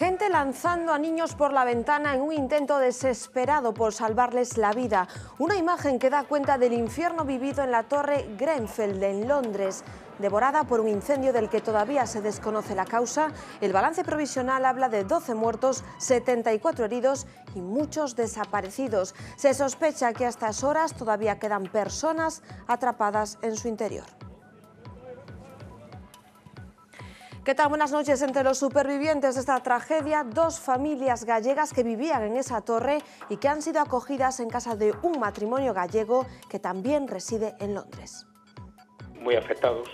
Gente lanzando a niños por la ventana en un intento desesperado por salvarles la vida. Una imagen que da cuenta del infierno vivido en la torre Grenfell en Londres. Devorada por un incendio del que todavía se desconoce la causa, el balance provisional habla de 12 muertos, 74 heridos y muchos desaparecidos. Se sospecha que a estas horas todavía quedan personas atrapadas en su interior. ¿Qué tal? Buenas noches. Entre los supervivientes de esta tragedia, dos familias gallegas que vivían en esa torre y que han sido acogidas en casa de un matrimonio gallego que también reside en Londres. Muy afectados,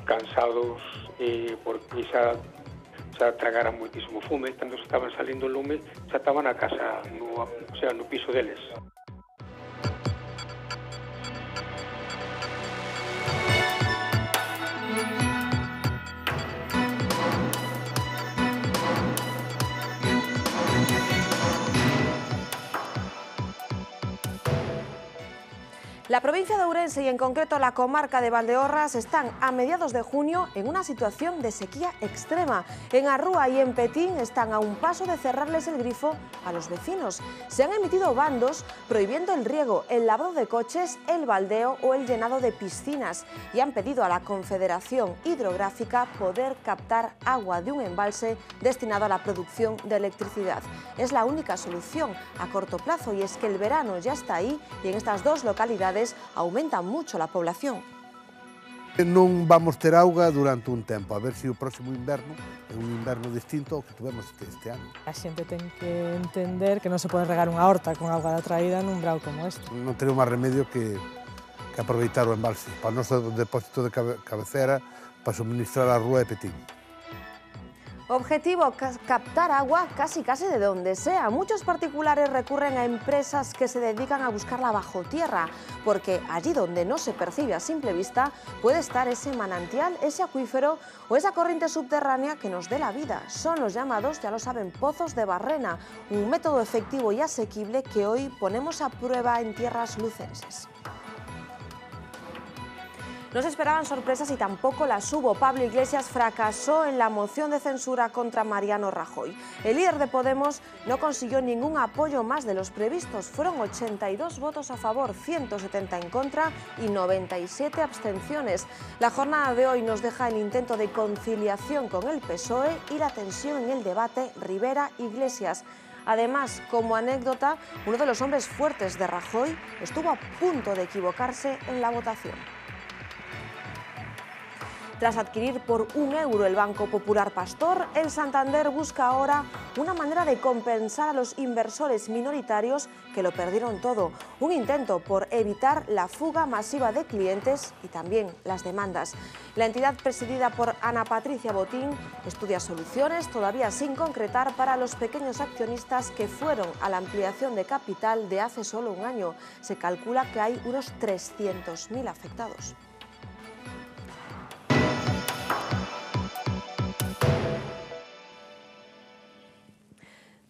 cansados, porque xa tragaran moitísimo fume. Cando se estaban salindo o lume, xa estaban na casa, no piso deles. La provincia de Ourense y en concreto la comarca de Valdeorras están a mediados de junio en una situación de sequía extrema. En Arrúa y en Petín están a un paso de cerrarles el grifo a los vecinos. Se han emitido bandos prohibiendo el riego, el lavado de coches, el baldeo o el llenado de piscinas y han pedido a la Confederación Hidrográfica poder captar agua de un embalse destinado a la producción de electricidad. Es la única solución a corto plazo y es que el verano ya está ahí y en estas dos localidades aumenta mucho la población. Non vamos ter auga durante un tempo, a ver se o próximo inverno é un inverno distinto ao que tuvemos este ano. A xente ten que entender que non se pode regar unha horta con auga da traída nun brau como este. Non teremos máis remedio que aproveitar o embalse para o noso depósito de cabecera para suministrar a Rúa e Petín. Objetivo, captar agua casi de donde sea. Muchos particulares recurren a empresas que se dedican a buscarla bajo tierra, porque allí donde no se percibe a simple vista puede estar ese manantial, ese acuífero o esa corriente subterránea que nos dé la vida. Son los llamados, ya lo saben, pozos de barrena, un método efectivo y asequible que hoy ponemos a prueba en tierras lucenses. No se esperaban sorpresas y tampoco las hubo. Pablo Iglesias fracasó en la moción de censura contra Mariano Rajoy. El líder de Podemos no consiguió ningún apoyo más de los previstos. Fueron 82 votos a favor, 170 en contra y 97 abstenciones. La jornada de hoy nos deja el intento de conciliación con el PSOE y la tensión en el debate Rivera-Iglesias. Además, como anécdota, uno de los hombres fuertes de Rajoy estuvo a punto de equivocarse en la votación. Tras adquirir por €1 el Banco Popular Pastor, el Santander busca ahora una manera de compensar a los inversores minoritarios que lo perdieron todo. Un intento por evitar la fuga masiva de clientes y también las demandas. La entidad presidida por Ana Patricia Botín estudia soluciones todavía sin concretar para los pequeños accionistas que fueron a la ampliación de capital de hace solo un año. Se calcula que hay unos 300.000 afectados.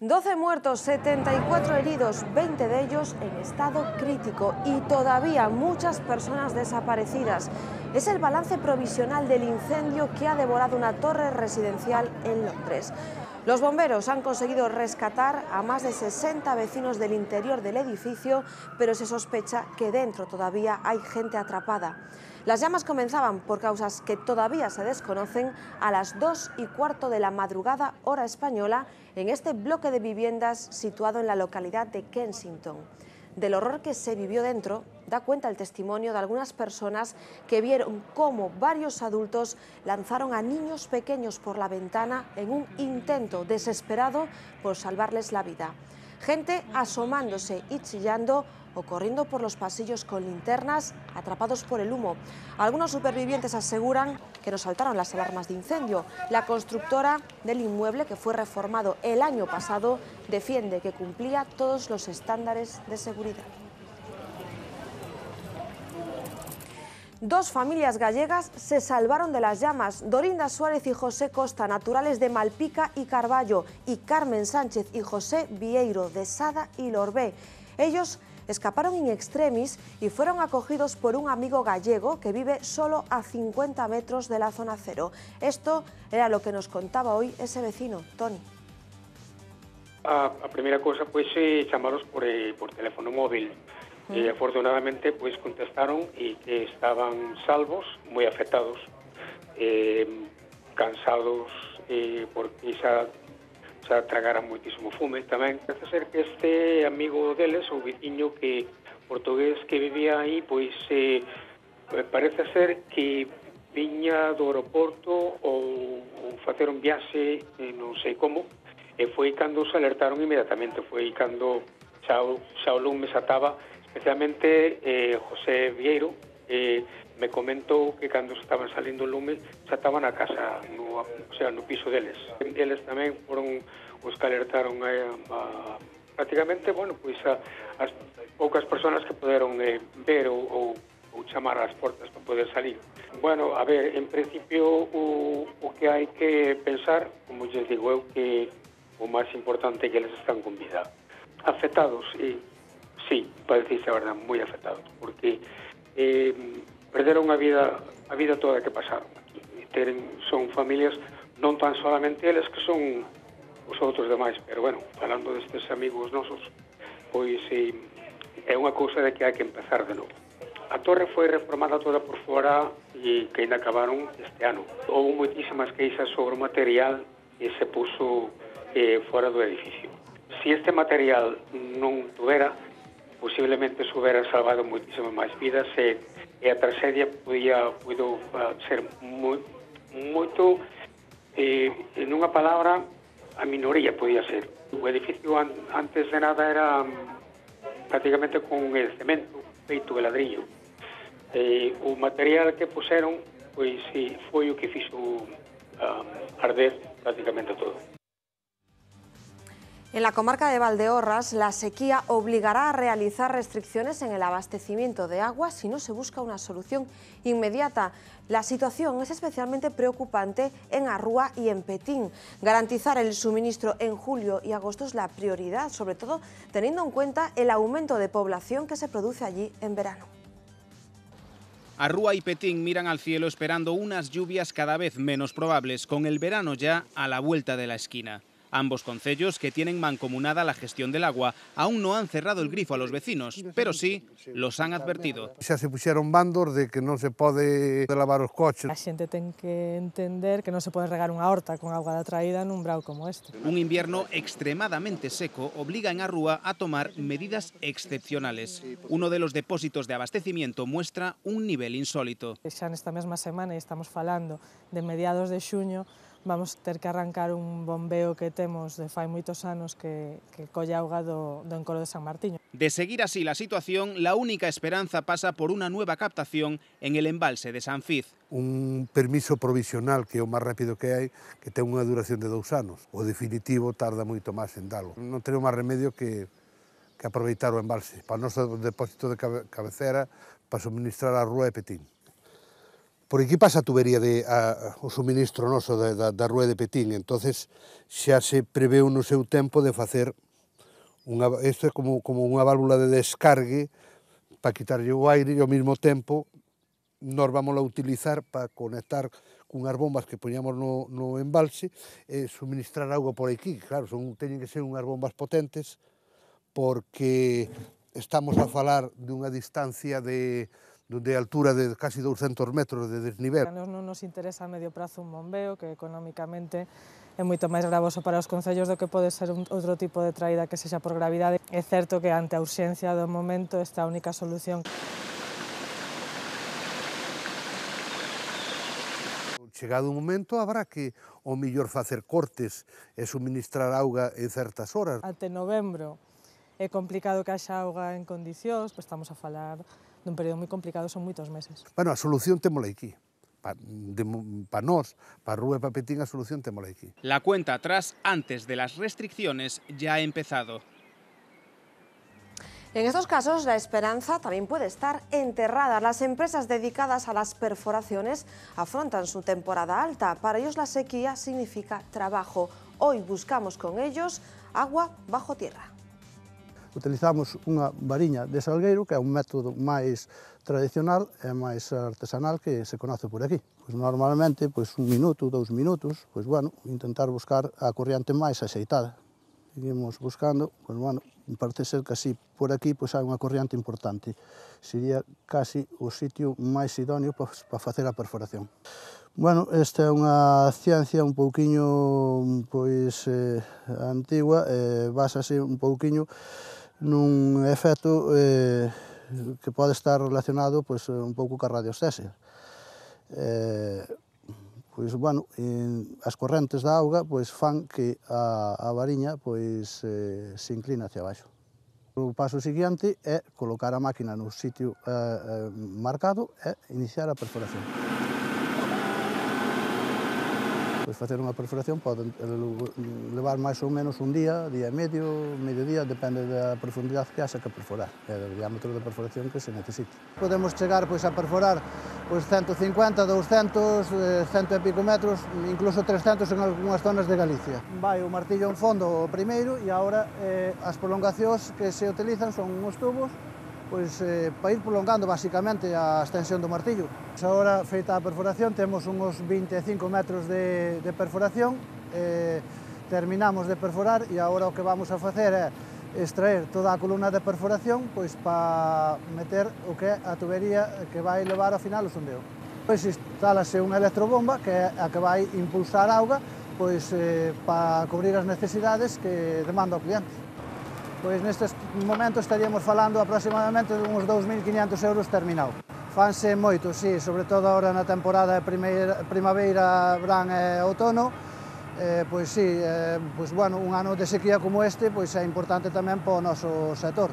12 muertos, 74 heridos, 20 de ellos en estado crítico y todavía muchas personas desaparecidas. Es el balance provisional del incendio que ha devorado una torre residencial en Londres. Los bomberos han conseguido rescatar a más de 60 vecinos del interior del edificio, pero se sospecha que dentro todavía hay gente atrapada. Las llamas comenzaban por causas que todavía se desconocen a las 2:15 de la madrugada, hora española, en este bloque de viviendas situado en la localidad de Kensington. Del horror que se vivió dentro da cuenta el testimonio de algunas personas que vieron cómo varios adultos lanzaron a niños pequeños por la ventana en un intento desesperado por salvarles la vida. Gente asomándose y chillando o corriendo por los pasillos con linternas, atrapados por el humo. Algunos supervivientes aseguran que no saltaron las alarmas de incendio. La constructora del inmueble, que fue reformado el año pasado, defiende que cumplía todos los estándares de seguridad. Dos familias gallegas se salvaron de las llamas. Dorinda Suárez y José Costa, naturales de Malpica y Carballo, y Carmen Sánchez y José Vieiro, de Sada y Lorbé. Ellos escaparon in extremis y fueron acogidos por un amigo gallego que vive solo a 50 metros de la zona cero. Esto era lo que nos contaba hoy ese vecino, Toni. A primeira cousa, pois, chamaros por teléfono móvil. E, afortunadamente, pois, contestaron e que estaban salvos, moi afectados, cansados, porque xa tragaran moitísimo fume tamén. Parece ser que este amigo deles, o veciño que portugués que vivía aí, pois parece ser que viña do aeroporto ou facer un viaxe, non sei como, e foi cando se alertaron inmediatamente, foi cando xa o lume xa estaba, especialmente José Vieiro, me comentou que cando estaban salindo o lume xa estaban na casa, no piso deles. Eles tamén foron os que alertaron prácticamente, bueno, pois as poucas persoas que poderon ver ou chamar ás portas para poder salir. Bueno, a ver, en principio o que hai que pensar, como lles digo eu, que o máis importante é que eles están con vida. Afectados, sí, para decirse a verdade, moi afectados, porque perderon a vida toda que pasaron aquí. Son familias, non tan solamente eles que son os outros demais, pero bueno, falando destes amigos nosos, pois é unha cousa de que hai que empezar de novo. A torre foi reformada toda por fora e que ainda acabaron este ano. Houve moitísimas queixas sobre o material que se puso fora do edificio. Se este material non tuvera, posiblemente se hubera salvado moitísimas máis vidas e a tragedia puido ser moito, nunha palabra, a minoría podía ser. O edificio antes de nada era prácticamente con el cemento feito de ladrillo. O material que puseron, pois foi o que fixo arder prácticamente todo. En la comarca de Valdeorras, la sequía obligará a realizar restricciones en el abastecimiento de agua si no se busca una solución inmediata. La situación es especialmente preocupante en Arrúa y en Petín. Garantizar el suministro en julio y agosto es la prioridad, sobre todo teniendo en cuenta el aumento de población que se produce allí en verano. Arrúa y Petín miran al cielo esperando unas lluvias cada vez menos probables, con el verano ya a la vuelta de la esquina. Ambos concellos, que tienen mancomunada la gestión del agua, aún no han cerrado el grifo a los vecinos, pero sí los han advertido. Xa se puxeron bandos de que non se pode lavar os coches. A xente ten que entender que non se pode regar unha horta con auga da traída nun brao como este. Un invierno extremadamente seco obliga en Arrúa a tomar medidas excepcionales. Uno de los depósitos de abastecimiento muestra un nivel insólito. Xa nesta mesma semana, e estamos falando de mediados de xuño, vamos ter que arrancar un bombeo que temos de fai moitos anos que colle auga do encoro de San Martiño. De seguir así la situación, la única esperanza pasa por una nueva captación en el embalse de San Fiz. Un permiso provisional, que é o máis rápido que hai, que ten unha duración de 2 anos. O definitivo tarda moito máis en dalo. Non tenemos máis remedio que aproveitar o embalse para o noso depósito de cabecera para suministrar a Arrúa e Petín. Por aquí pasa a tubería o suministro noso da Rúa de Petín, entonces xa se preveu no seu tempo de facer isto é como unha válvula de descargue para quitarlle o aire e ao mesmo tempo nós vamos a utilizar para conectar cunhas bombas que poñamos no embalse e suministrar auga por aquí. Claro, teñen que ser unhas bombas potentes porque estamos a falar dunha distancia de altura de casi 200 metros de desnivel. A nos non nos interesa a medio prazo un bombeo, que económicamente é moito máis gravoso para os concellos do que pode ser outro tipo de traída que sexa por gravidade. É certo que ante a urxencia do momento esta única solución. Chegado o momento, habrá que o mellor facer cortes e suministrar auga en certas horas. Até novembro é complicado que haxa auga en condicións, pois estamos a falar dun período moi complicado, son moitos meses. Bueno, a solución témola aquí. Para nós, para Arrúa e para Petín, a solución témola aquí. La cuenta atrás antes de las restricciones ya ha empezado. En estos casos, la esperanza también puede estar enterrada. Las empresas dedicadas a las perforaciones afrontan su temporada alta. Para ellos la sequía significa trabajo. Hoy buscamos con ellos agua bajo tierra. Utilizamos unha variña de salgueiro, que é un método máis tradicional e máis artesanal que se conoce por aquí. Pois normalmente, pois 1 minuto, 2 minutos, pois bueno, intentar buscar a corriente máis axeitada. Seguimos buscando, pois bueno, parece ser que así por aquí pois hai unha corriente importante. Sería casi o sitio máis idóneo para facer a perforación. Bueno, esta é unha ciencia un pouquiño pois antigua, básase un pouquiño nun efecto que pode estar relacionado pois un pouco ca radioestesia. Pois, bueno, as correntes da auga pois fan que a variña pois se inclina hacia abaixo. O paso seguinte é colocar a máquina no sitio marcado e iniciar a perforación. Pois facer unha perforación pode levar máis ou menos un día, día e medio, mediodía, depende da profundidade que haxa que perforar, e do diámetro da perforación que se necesite. Podemos chegar pois a perforar pois 150, 200, 100 e pico metros, incluso 300 en algunhas zonas de Galicia. Vai o martillo en fondo o primeiro e agora as prolongacións que se utilizan son uns tubos pois para ir prolongando basicamente a extensión do martillo. Agora, feita a perforación, temos uns 25 metros de perforación, terminamos de perforar e agora o que vamos a facer é extraer toda a columna de perforación pois para meter o que é a tubería que vai levar ao final o sondeo. Pois instálase unha electrobomba que é a que vai impulsar auga pois para cubrir as necesidades que demanda o cliente. Pois nestes momentos estaríamos falando aproximadamente de uns 2.500 euros terminado. Fanse moito, sí, sobre todo agora na temporada de primavera, verán e outono, pois sí, pois bueno, un ano de sequía como este pois é importante tamén para o noso sector.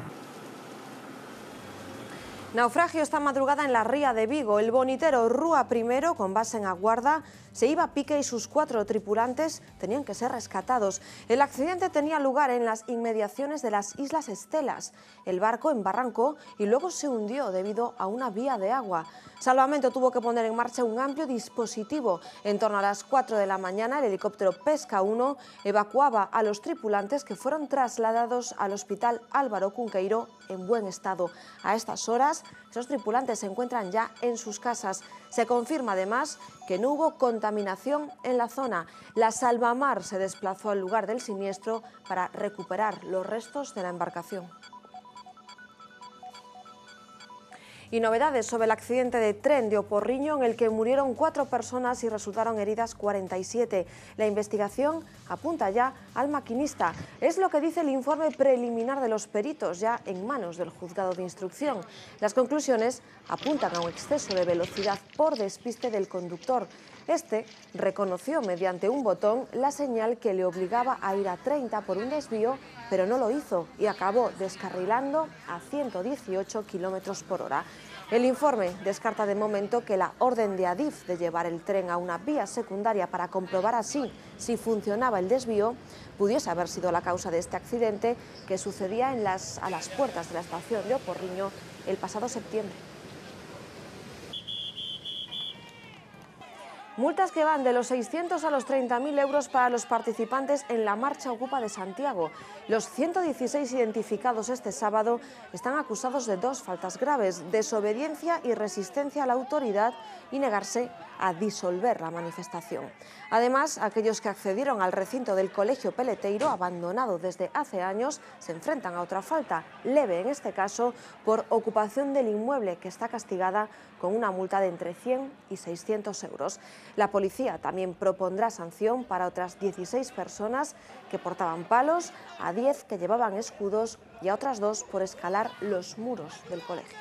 Naufragio esta madrugada en la ría de Vigo. El bonitero Rúa I, con base en Aguarda, se iba a pique y sus 4 tripulantes tenían que ser rescatados. El accidente tenía lugar en las inmediaciones de las Islas Estelas. El barco embarrancó y luego se hundió debido a una vía de agua. Salvamento tuvo que poner en marcha un amplio dispositivo. En torno a las 4 de la mañana, el helicóptero Pesca 1 evacuaba a los tripulantes, que fueron trasladados al hospital Álvaro Cunqueiro en buen estado. A estas horas, esos tripulantes se encuentran ya en sus casas. Se confirma además que no hubo contaminación en la zona. La Salvamar se desplazó al lugar del siniestro para recuperar los restos de la embarcación. Y novedades sobre el accidente de tren de Oporriño, en el que murieron 4 personas y resultaron heridas 47. La investigación apunta ya al maquinista. Es lo que dice el informe preliminar de los peritos, ya en manos del juzgado de instrucción. Las conclusiones apuntan a un exceso de velocidad por despiste del conductor. Este reconoció mediante un botón la señal que le obligaba a ir a 30 por un desvío, pero no lo hizo y acabó descarrilando a 118 km por hora. El informe descarta de momento que la orden de Adif de llevar el tren a una vía secundaria para comprobar así si funcionaba el desvío pudiese haber sido la causa de este accidente que sucedía a las puertas de la estación de Oporriño el pasado septiembre. Multas que van de los 600 a los 30.000 euros para los participantes en la Marcha Ocupa de Santiago. Los 116 identificados este sábado están acusados de 2 faltas graves: desobediencia y resistencia a la autoridad, y negarse a disolver la manifestación. Además, aquellos que accedieron al recinto del Colegio Peleteiro, abandonado desde hace años, se enfrentan a otra falta, leve en este caso, por ocupación del inmueble, que está castigada con una multa de entre 100 y 600 euros. La policía también propondrá sanción para otras 16 personas que portaban palos, a 10 que llevaban escudos y a otras 2 por escalar los muros del colegio.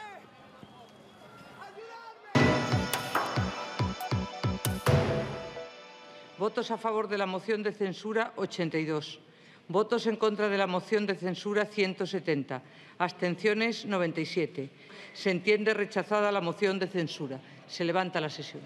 Votos a favor de la moción de censura, 82. Votos en contra de la moción de censura, 170. Abstenciones, 97. Se entiende rechazada la moción de censura. Se levanta la sesión.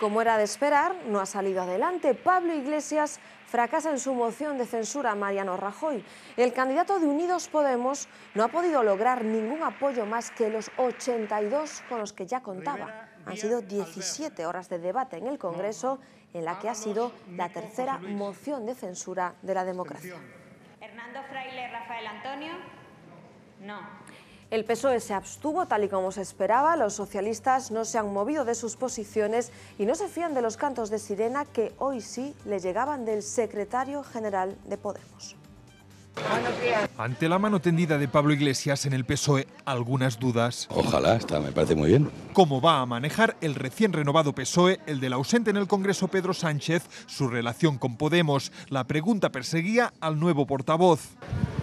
Como era de esperar, no ha salido adelante. Pablo Iglesias fracasa en su moción de censura a Mariano Rajoy. El candidato de Unidos Podemos no ha podido lograr ningún apoyo más que los 82 con los que ya contaba. Han sido 17 horas de debate en el Congreso, en la que ha sido la tercera moción de censura de la democracia. Hernando Fraile, Rafael Antonio. No. El PSOE se abstuvo tal y como se esperaba, los socialistas no se han movido de sus posiciones y no se fían de los cantos de sirena que hoy sí le llegaban del secretario general de Podemos. Ante la mano tendida de Pablo Iglesias en el PSOE, algunas dudas. Ojalá, me parece muy bien. ¿Cómo va a manejar el recién renovado PSOE, el del ausente en el Congreso Pedro Sánchez, su relación con Podemos? La pregunta perseguía al nuevo portavoz.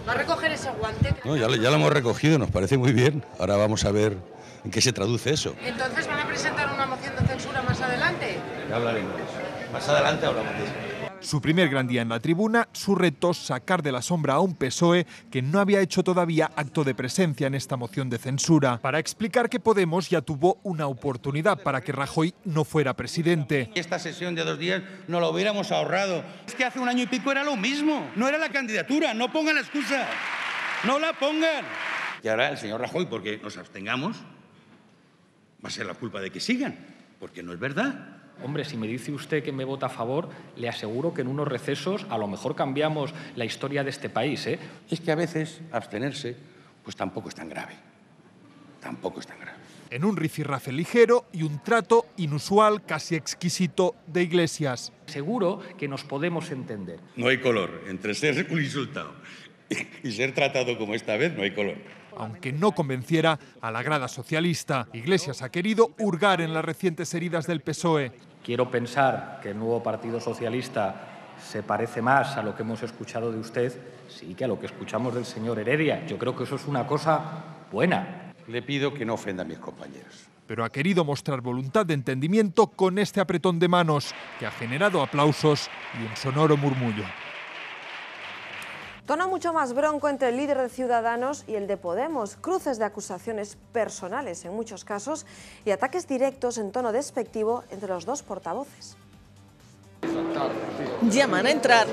¿Va a recoger ese guante? No, ya lo hemos recogido, nos parece muy bien. Ahora vamos a ver en qué se traduce eso. ¿Entonces van a presentar una moción de censura más adelante? Ya hablaremos de eso. Más adelante hablamos de eso. Su primer gran día en la tribuna, su reto, sacar de la sombra a un PSOE que no había hecho todavía acto de presencia en esta moción de censura, para explicar que Podemos ya tuvo una oportunidad para que Rajoy no fuera presidente. Esta sesión de 2 días no la hubiéramos ahorrado. Es que hace 1 año y pico era lo mismo, no era la candidatura, no pongan la excusa, no la pongan. Y ahora el señor Rajoy, porque nos abstengamos, va a ser la culpa de que sigan, porque no es verdad. Hombre, si me dice usted que me vota a favor, le aseguro que en unos recesos a lo mejor cambiamos la historia de este país, ¿eh? Es que a veces abstenerse pues tampoco es tan grave. Tampoco es tan grave. En un rifirrafe ligero y un trato inusual, casi exquisito, de Iglesias. Seguro que nos podemos entender. No hay color. Entre ser un insultado y ser tratado como esta vez, no hay color. Aunque no convenciera a la grada socialista, Iglesias ha querido hurgar en las recientes heridas del PSOE. Quiero pensar que el nuevo Partido Socialista se parece más a lo que hemos escuchado de usted, sí, que a lo que escuchamos del señor Heredia. Yo creo que eso es una cosa buena. Le pido que no ofenda a mis compañeros. Pero ha querido mostrar voluntad de entendimiento con este apretón de manos, que ha generado aplausos y un sonoro murmullo. Tono mucho más bronco entre el líder de Ciudadanos y el de Podemos, cruces de acusaciones personales en muchos casos y ataques directos en tono despectivo entre los dos portavoces. Llaman a entrar.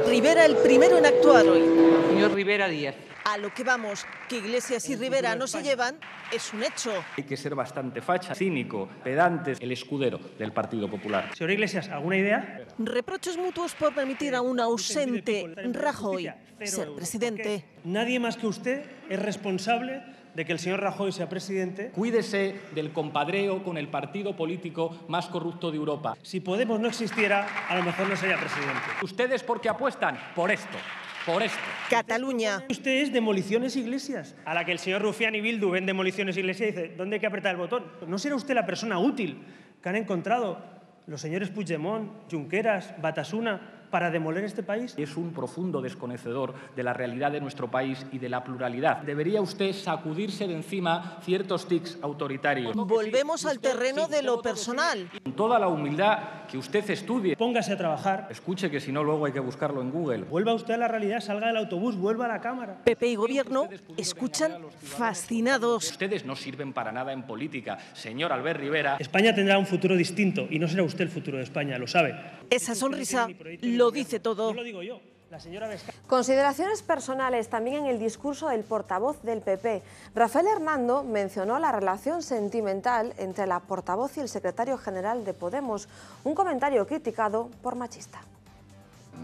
Rivera el primero en actuar hoy. Señor Rivera Díaz. A lo que vamos, que Iglesias y Rivera no se llevan, es un hecho. Hay que ser bastante facha, cínico, pedante, el escudero del Partido Popular. Señor Iglesias, ¿alguna idea? Reproches mutuos por permitir a un ausente Rajoy ser presidente. Nadie más que usted es responsable de que el señor Rajoy sea presidente. Cuídese del compadreo con el partido político más corrupto de Europa. Si Podemos no existiera, a lo mejor no sería presidente. ¿Ustedes por qué apuestan? Por esto. Por esto. Cataluña. Usted es Demoliciones Iglesias, a la que el señor Rufián y Bildu ven Demoliciones Iglesias y dice, ¿dónde hay que apretar el botón? ¿No será usted la persona útil que han encontrado los señores Puigdemont, Junqueras, Batasuna para demoler este país? Es un profundo desconocedor de la realidad de nuestro país y de la pluralidad. Debería usted sacudirse de encima ciertos tics autoritarios. Volvemos al terreno de lo personal. Con toda la humildad que usted estudie. Póngase a trabajar. Escuche que si no luego hay que buscarlo en Google. Vuelva usted a la realidad, salga del autobús, vuelva a la cámara. PP y Gobierno escuchan fascinados. Ustedes no sirven para nada en política, señor Albert Rivera. España tendrá un futuro distinto y no será usted el futuro de España, lo sabe. Esa sonrisa lo dice todo. No lo digo yo. La señora Consideraciones personales también en el discurso del portavoz del PP. Rafael Hernando mencionó la relación sentimental entre la portavoz y el secretario general de Podemos, un comentario criticado por machista.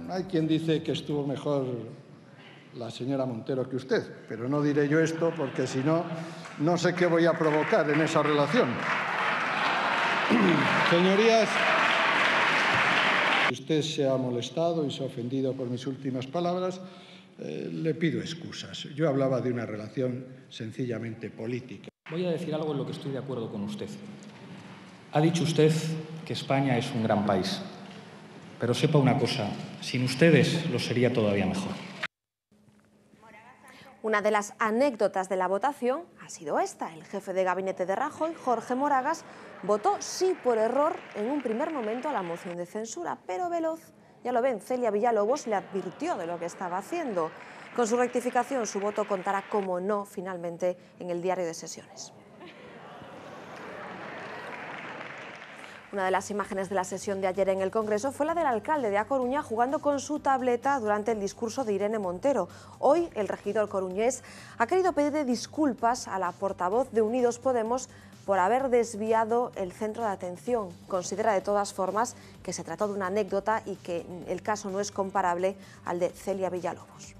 Hay quien dice que estuvo mejor la señora Montero que usted, pero no diré yo esto porque si no, no sé qué voy a provocar en esa relación. Señorías, si usted se ha molestado y se ha ofendido por mis últimas palabras, le pido excusas. Yo hablaba de una relación sencillamente política. Voy a decir algo en lo que estoy de acuerdo con usted. Ha dicho usted que España es un gran país. Pero sepa una cosa, sin ustedes lo sería todavía mejor. Una de las anécdotas de la votación ha sido esta. El jefe de gabinete de Rajoy, Jorge Moragas, votó sí por error en un primer momento a la moción de censura, pero veloz, ya lo ven, Celia Villalobos le advirtió de lo que estaba haciendo. Con su rectificación, su voto contará como no finalmente en el diario de sesiones. Una de las imágenes de la sesión de ayer en el Congreso fue la del alcalde de A Coruña jugando con su tableta durante el discurso de Irene Montero. Hoy el regidor coruñés ha querido pedirle disculpas a la portavoz de Unidos Podemos por haber desviado el centro de atención. Considera de todas formas que se trató de una anécdota y que el caso no es comparable al de Celia Villalobos.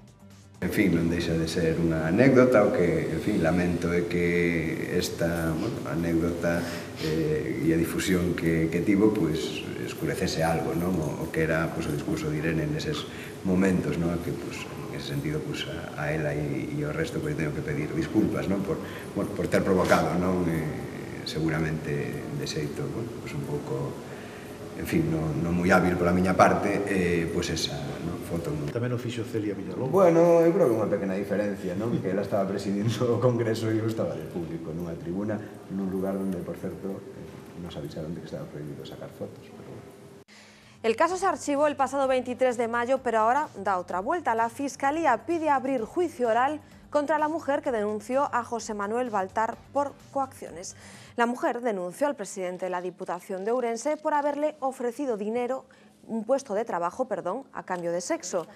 En fin, non deixa de ser unha anécdota, o que, en fin, lamento é que esta anécdota e a difusión que tivo, pois, escurecese algo, non? O que era o discurso de Irene neses momentos, non? Que, pois, en ese sentido, pois, a ela e ao resto, pois, teño que pedir disculpas, non? Por ter provocado, non? Seguramente, de xeito, pois, un pouco, en fin, non moi hábil pola miña parte, pois esa foto. Tamén o fixo Celia Villalobos? Bueno, eu creo que unha pequena diferencia, non? Que ela estaba presidindo o Congreso e eu estaba de público nunha tribuna, nun lugar onde, por certo, nos avisaron de que estaba prohibido sacar fotos, pero bueno. El caso se archivó el pasado 23 de mayo, pero ahora da otra vuelta. La Fiscalía pide abrir juicio oral contra la mujer que denunció a José Manuel Baltar por coacciones. La mujer denunció al presidente de la Diputación de Ourense por haberle ofrecido dinero, un puesto de trabajo, a cambio de sexo.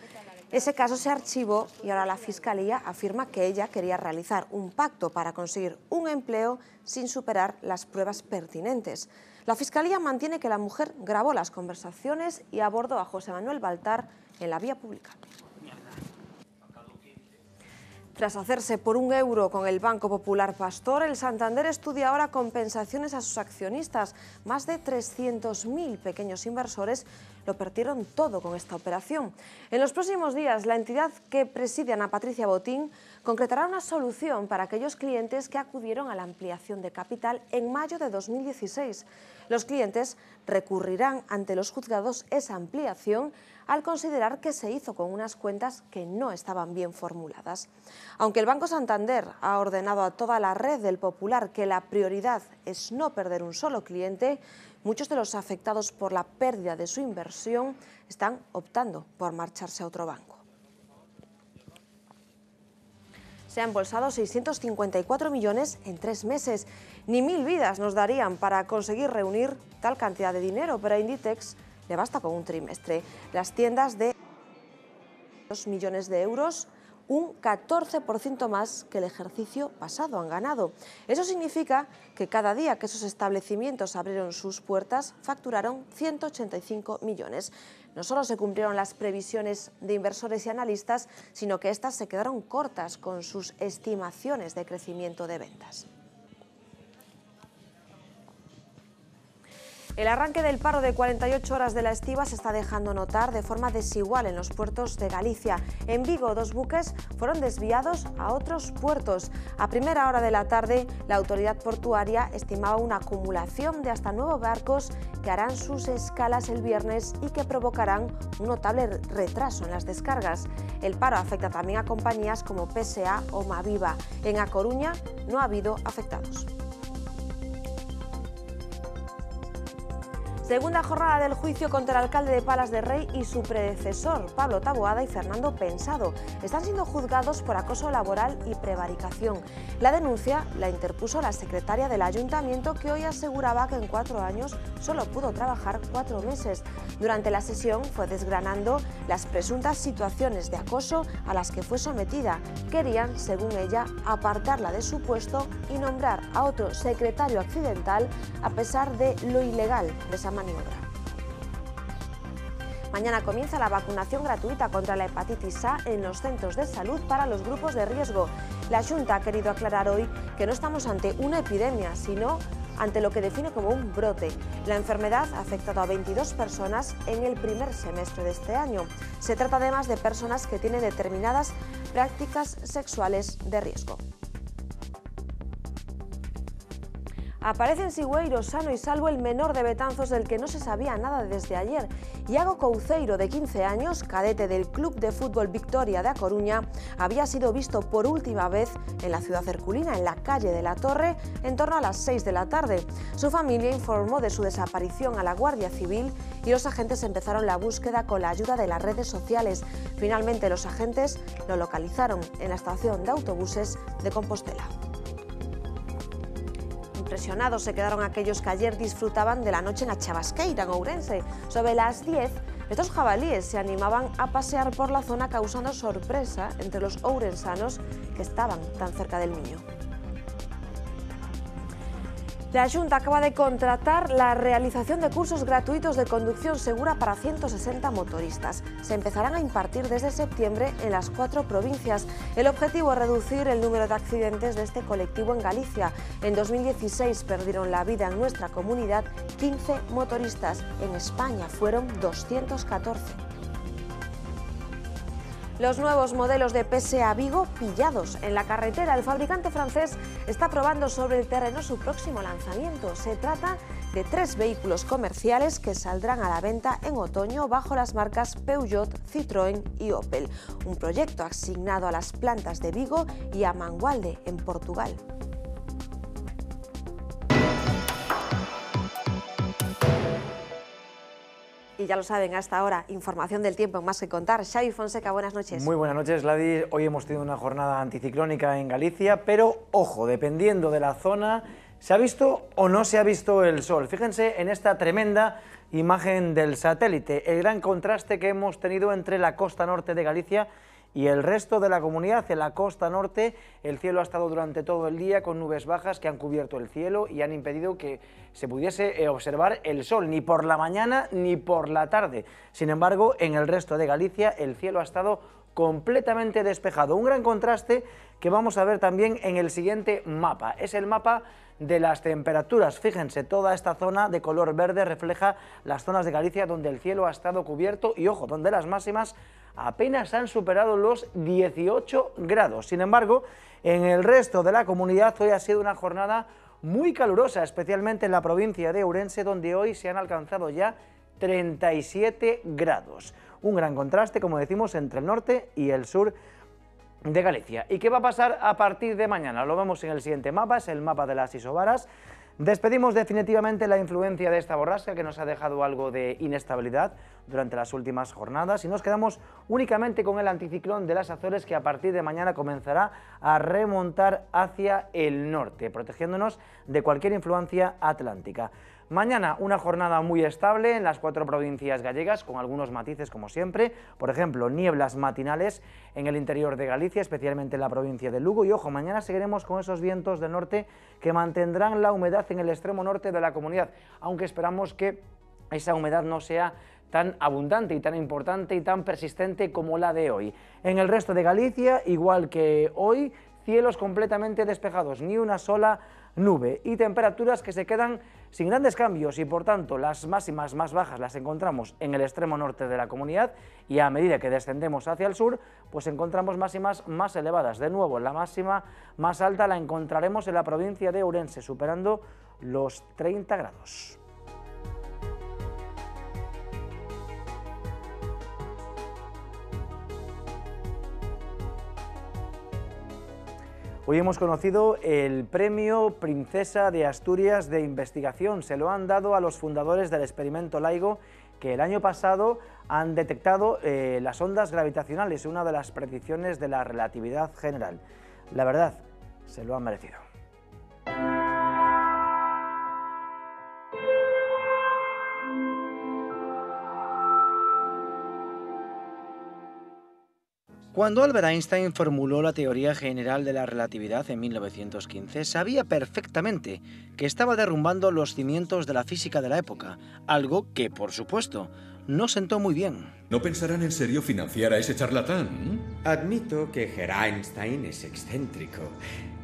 Ese caso se archivó y ahora la Fiscalía afirma que ella quería realizar un pacto para conseguir un empleo sin superar las pruebas pertinentes. La Fiscalía mantiene que la mujer grabó las conversaciones y abordó a José Manuel Baltar en la vía pública. Tras hacerse por €1 con el Banco Popular Pastor, el Santander estudia ahora compensaciones a sus accionistas. Más de 300.000 pequeños inversores lo perdieron todo con esta operación. En los próximos días, la entidad que preside Ana Patricia Botín concretará una solución para aquellos clientes que acudieron a la ampliación de capital en mayo de 2016. Los clientes recurrirán ante los juzgados esa ampliación al considerar que se hizo con unas cuentas que no estaban bien formuladas. Aunque el Banco Santander ha ordenado a toda la red del Popular que la prioridad es no perder un solo cliente, muchos de los afectados por la pérdida de su inversión están optando por marcharse a otro banco. Se han embolsado 654 millones en 3 meses. Ni 1000 vidas nos darían para conseguir reunir tal cantidad de dinero, pero a Inditex le basta con un trimestre. Las tiendas de 2 millones de euros, un 14% más que el ejercicio pasado han ganado. Eso significa que cada día que esos establecimientos abrieron sus puertas, facturaron 185 millones. No solo se cumplieron las previsiones de inversores y analistas, sino que estas se quedaron cortas con sus estimaciones de crecimiento de ventas. El arranque del paro de 48 horas de la estiba se está dejando notar de forma desigual en los puertos de Galicia. En Vigo, 2 buques fueron desviados a otros puertos. A primera hora de la tarde, la autoridad portuaria estimaba una acumulación de hasta 9 barcos que harán sus escalas el viernes y que provocarán un notable retraso en las descargas. El paro afecta también a compañías como PSA o Maviva. En A Coruña no ha habido afectados. Segunda jornada del juicio contra el alcalde de Palas de Rey y su predecesor, Pablo Taboada y Fernando Pensado. Están siendo juzgados por acoso laboral y prevaricación. La denuncia la interpuso la secretaria del ayuntamiento, que hoy aseguraba que en 4 años solo pudo trabajar 4 meses. Durante la sesión fue desgranando las presuntas situaciones de acoso a las que fue sometida. Querían, según ella, apartarla de su puesto y nombrar a otro secretario accidental a pesar de lo ilegal de esa maniobra. Mañana comienza la vacunación gratuita contra la hepatitis A en los centros de salud para los grupos de riesgo. La Xunta ha querido aclarar hoy que no estamos ante una epidemia, sino ante lo que define como un brote. La enfermedad ha afectado a 22 personas en el primer semestre de este año. Se trata además de personas que tienen determinadas prácticas sexuales de riesgo. Aparece en Sigüeiro, sano y salvo, el menor de Betanzos del que no se sabía nada desde ayer. Iago Couceiro, de 15 años, cadete del Club de Fútbol Victoria de A Coruña, había sido visto por última vez en la ciudad herculina, en la calle de la Torre, en torno a las 6 de la tarde. Su familia informó de su desaparición a la Guardia Civil y los agentes empezaron la búsqueda con la ayuda de las redes sociales. Finalmente, los agentes lo localizaron en la estación de autobuses de Compostela. Impresionados se quedaron aquellos que ayer disfrutaban de la noche en A Chavasqueira, en Ourense. Sobre las 10, estos jabalíes se animaban a pasear por la zona, causando sorpresa entre los ourensanos que estaban tan cerca del Miño. La Junta acaba de contratar la realización de cursos gratuitos de conducción segura para 160 motoristas. Se empezarán a impartir desde septiembre en las 4 provincias. El objetivo es reducir el número de accidentes de este colectivo en Galicia. En 2016 perdieron la vida en nuestra comunidad 15 motoristas. En España fueron 214. Los nuevos modelos de PSA Vigo pillados en la carretera. El fabricante francés está probando sobre el terreno su próximo lanzamiento. Se trata de 3 vehículos comerciales que saldrán a la venta en otoño bajo las marcas Peugeot, Citroën y Opel. Un proyecto asignado a las plantas de Vigo y a Mangualde, en Portugal. Y ya lo saben, hasta ahora, información del tiempo en Más que Contar. Xavi Fonseca, buenas noches. Muy buenas noches, Gladys. Hoy hemos tenido una jornada anticiclónica en Galicia, pero ojo, dependiendo de la zona, ¿se ha visto o no se ha visto el sol? Fíjense en esta tremenda imagen del satélite, el gran contraste que hemos tenido entre la costa norte de Galicia y el resto de la comunidad. En la costa norte el cielo ha estado durante todo el día con nubes bajas que han cubierto el cielo y han impedido que se pudiese observar el sol, ni por la mañana ni por la tarde. Sin embargo, en el resto de Galicia el cielo ha estado completamente despejado. Un gran contraste que vamos a ver también en el siguiente mapa. Es el mapa de las temperaturas. Fíjense, toda esta zona de color verde refleja las zonas de Galicia donde el cielo ha estado cubierto y, ojo, donde las máximas apenas han superado los 18 grados. Sin embargo, en el resto de la comunidad hoy ha sido una jornada muy calurosa, especialmente en la provincia de Ourense, donde hoy se han alcanzado ya 37 grados. Un gran contraste, como decimos, entre el norte y el sur de Galicia. ¿Y qué va a pasar a partir de mañana? Lo vemos en el siguiente mapa, es el mapa de las isobaras. Despedimos definitivamente la influencia de esta borrasca que nos ha dejado algo de inestabilidad durante las últimas jornadas y nos quedamos únicamente con el anticiclón de las Azores que a partir de mañana comenzará a remontar hacia el norte, protegiéndonos de cualquier influencia atlántica. Mañana una jornada muy estable en las 4 provincias gallegas, con algunos matices como siempre, por ejemplo, nieblas matinales en el interior de Galicia, especialmente en la provincia de Lugo, y ojo, mañana seguiremos con esos vientos del norte que mantendrán la humedad en el extremo norte de la comunidad, aunque esperamos que esa humedad no sea tan abundante y tan importante y tan persistente como la de hoy. En el resto de Galicia, igual que hoy, cielos completamente despejados, ni una sola nube y temperaturas que se quedan sin grandes cambios y por tanto las máximas más bajas las encontramos en el extremo norte de la comunidad y a medida que descendemos hacia el sur pues encontramos máximas más elevadas. De nuevo, la máxima más alta la encontraremos en la provincia de Ourense, superando los 30 grados. Hoy hemos conocido el Premio Princesa de Asturias de Investigación. Se lo han dado a los fundadores del experimento LIGO, que el año pasado han detectado las ondas gravitacionales, una de las predicciones de la relatividad general. La verdad, se lo han merecido. Cuando Albert Einstein formuló la teoría general de la relatividad en 1915, sabía perfectamente que estaba derrumbando los cimientos de la física de la época, algo que, por supuesto, no sentó muy bien. ¿No pensarán en serio financiar a ese charlatán? Admito que Einstein es excéntrico,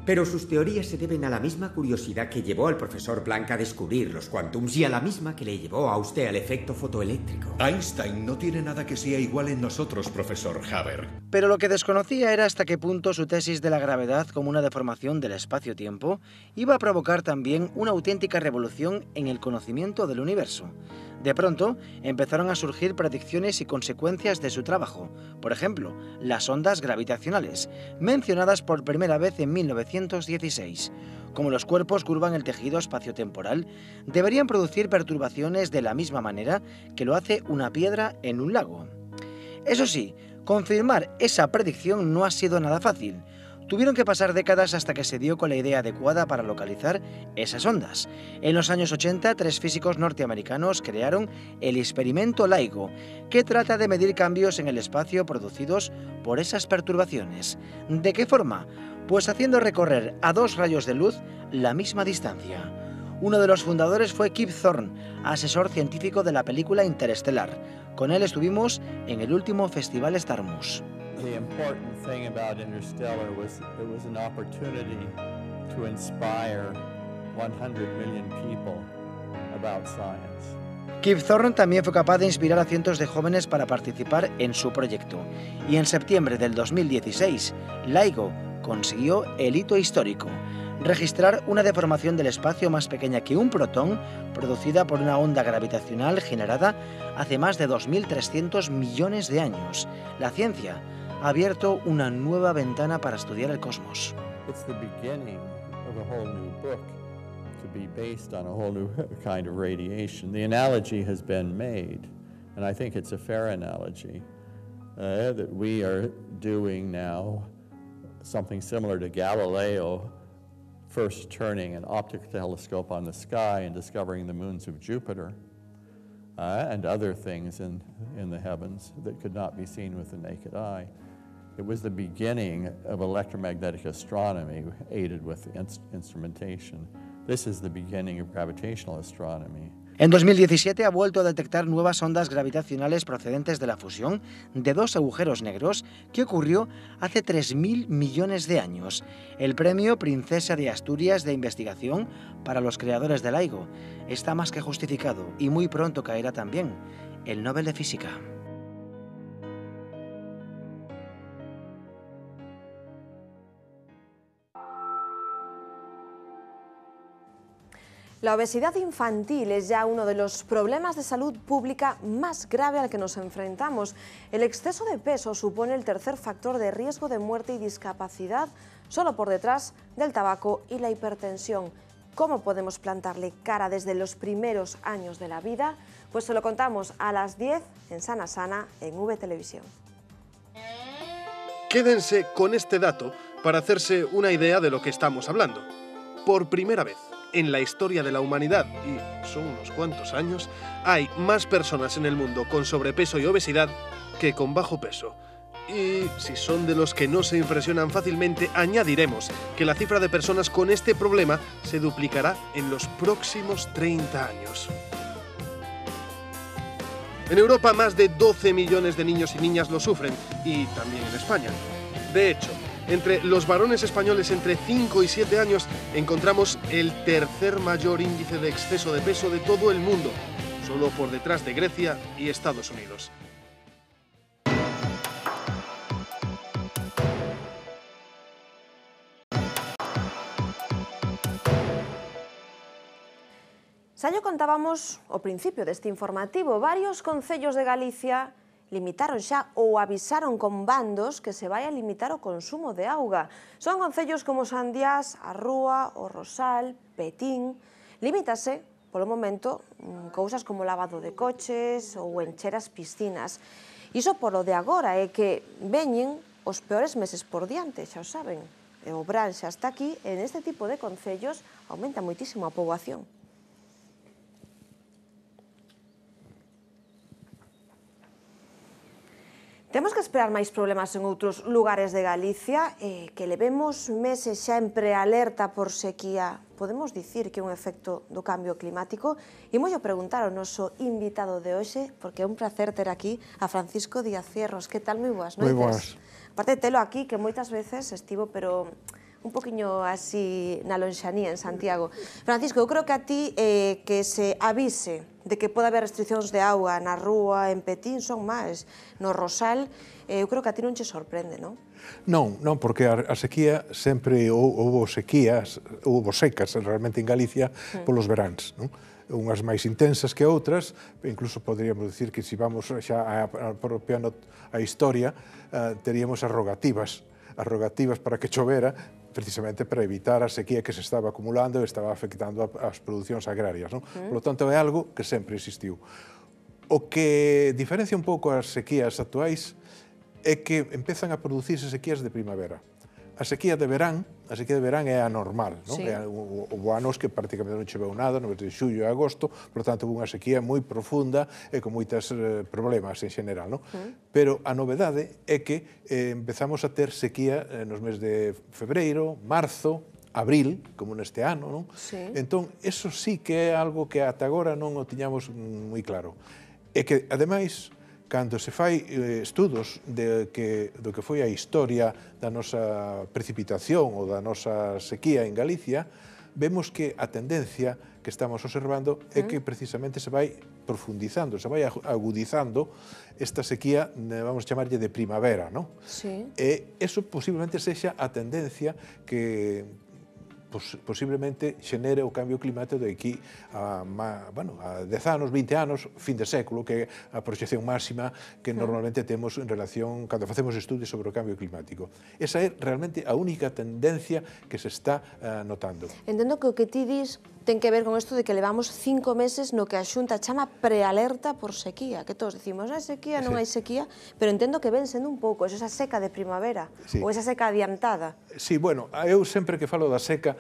pero sus teorías se deben a la misma curiosidad que llevó al profesor Planck a descubrir los quantums y a la misma que le llevó a usted al efecto fotoeléctrico. Einstein no tiene nada que sea igual en nosotros, profesor Haber. Pero lo que desconocía era hasta qué punto su tesis de la gravedad como una deformación del espacio-tiempo iba a provocar también una auténtica revolución en el conocimiento del universo. De pronto, empezaron a surgir predicciones y consecuencias de su trabajo. Por ejemplo, las ondas gravitacionales, mencionadas por primera vez en 1916. Como los cuerpos curvan el tejido espaciotemporal, deberían producir perturbaciones de la misma manera que lo hace una piedra en un lago. Eso sí, confirmar esa predicción no ha sido nada fácil. Tuvieron que pasar décadas hasta que se dio con la idea adecuada para localizar esas ondas. En los años 80, 3 físicos norteamericanos crearon el experimento LIGO, que trata de medir cambios en el espacio producidos por esas perturbaciones. ¿De qué forma? Pues haciendo recorrer a 2 rayos de luz la misma distancia. Uno de los fundadores fue Kip Thorne, asesor científico de la película Interestelar. Con él estuvimos en el último Festival Starmus. The important thing about Interstellar was it was an opportunity to inspire 100 million people about science. Kip Thorne también fue capaz de inspirar a cientos de jóvenes para participar en su proyecto. Y en septiembre del 2016, LIGO consiguió el hito histórico: registrar una deformación del espacio más pequeña que un protón, producida por una onda gravitacional generada hace más de 2.300 millones de años. La ciencia ha abierto una nueva ventana para estudiar el cosmos. It's the beginning of a whole new book to be based on a whole new kind of radiation. The analogy has been made, and I think it's a fair analogy, that we are doing now something similar to Galileo first turning an optical telescope on the sky and discovering the moons of Jupiter and other things in the heavens that could not be seen with the naked eye. It was the beginning of electromagnetic astronomy aided with instrumentation. This is the beginning of gravitational astronomy. En 2017 ha vuelto a detectar nuevas ondas gravitacionales procedentes de la fusión de dos agujeros negros que ocurrió hace 3.000 millones de años. El premio Princesa de Asturias de Investigación para los creadores de LIGO está más que justificado y muy pronto caerá también el Nobel de Física. La obesidad infantil es ya uno de los problemas de salud pública más grave al que nos enfrentamos. El exceso de peso supone el tercer factor de riesgo de muerte y discapacidad, solo por detrás del tabaco y la hipertensión. ¿Cómo podemos plantarle cara desde los primeros años de la vida? Pues se lo contamos a las 10 en Sana Sana en V Televisión. Quédense con este dato para hacerse una idea de lo que estamos hablando. Por primera vez en la historia de la humanidad, y son unos cuantos años, hay más personas en el mundo con sobrepeso y obesidad que con bajo peso. Y si son de los que no se impresionan fácilmente, añadiremos que la cifra de personas con este problema se duplicará en los próximos 30 años. En Europa más de 12 millones de niños y niñas lo sufren, y también en España. De hecho, entre los varones españoles entre 5 y 7 años encontramos el tercer mayor índice de exceso de peso de todo el mundo, solo por detrás de Grecia y Estados Unidos. Xa llo contábamos ao principio deste informativo, varios concellos de Galicia limitaron xa ou avisaron con bandos que se vai a limitar o consumo de auga. Son concellos como Sandiás, A Rúa, o Rosal, Petín. Limítase, polo momento, cousas como lavado de coches ou encher as piscinas. Iso polo de agora é que veñen os peores meses por diante, xa o saben. E o Bran xa está aquí, e neste tipo de concellos aumenta moitísimo a poboación. Temos que esperar máis problemas en outros lugares de Galicia, que levemos meses xa en prealerta por sequía. Podemos dicir que é un efecto do cambio climático? Imos preguntar ao noso invitado de hoxe, porque é un placer ter aquí a Francisco Díaz Fierros. Que tal? Moi boas noites. Moi boas. Aparte de telo aquí, que moitas veces estivo, pero un poquinho así na lonxanía en Santiago. Francisco, eu creo que a ti que se avise de que pode haber restriccións de auga na Rúa, en Petín, son máis no Rosal, eu creo que a ti non che sorprende, non? Non, non, porque a sequía sempre houve sequías, houve secas realmente en Galicia polos veráns, non? Unhas máis intensas que outras, incluso poderíamos dicir que se vamos xa apropiando a historia, teríamos as rogativas para que chovera, precisamente para evitar a sequía que se estaba acumulando e estaba afectando as producións agrarias, non? Por lo tanto, é algo que sempre existiu. O que diferencia un pouco as sequías actuais é que empezan a producirse sequías de primavera. A sequía de verán é anormal, non? Houve anos que prácticamente non choveu nada, no mes de xullo e agosto, por tanto, houve unha sequía moi profunda e con moitos problemas en xeral, non? Pero a novedade é que empezamos a ter sequía nos meses de febreiro, marzo, abril, como neste ano, non? Sí. Entón, eso sí que é algo que ata agora non o tiñamos moi claro. E que, ademais, cando se fai estudos do que foi a historia da nosa precipitación ou da nosa sequía en Galicia, vemos que a tendencia que estamos observando é que precisamente se vai profundizando, se vai agudizando esta sequía, vamos chamarlle de primavera, non? Sí. E eso posiblemente sexa a tendencia que posiblemente xenere o cambio climático de aquí a 10 anos, 20 anos, fin de século, que é a proxección máxima que normalmente temos en relación cando facemos estudios sobre o cambio climático. Esa é realmente a única tendencia que se está notando. Entendo que o que ti dis ten que ver con isto de que levamos 5 meses no que a Xunta chama prealerta por sequía, que todos decimos, non hai sequía, non hai sequía, pero entendo que ven sendo un pouco esa seca de primavera, ou esa seca adiantada. Sí, bueno, eu sempre que falo da seca,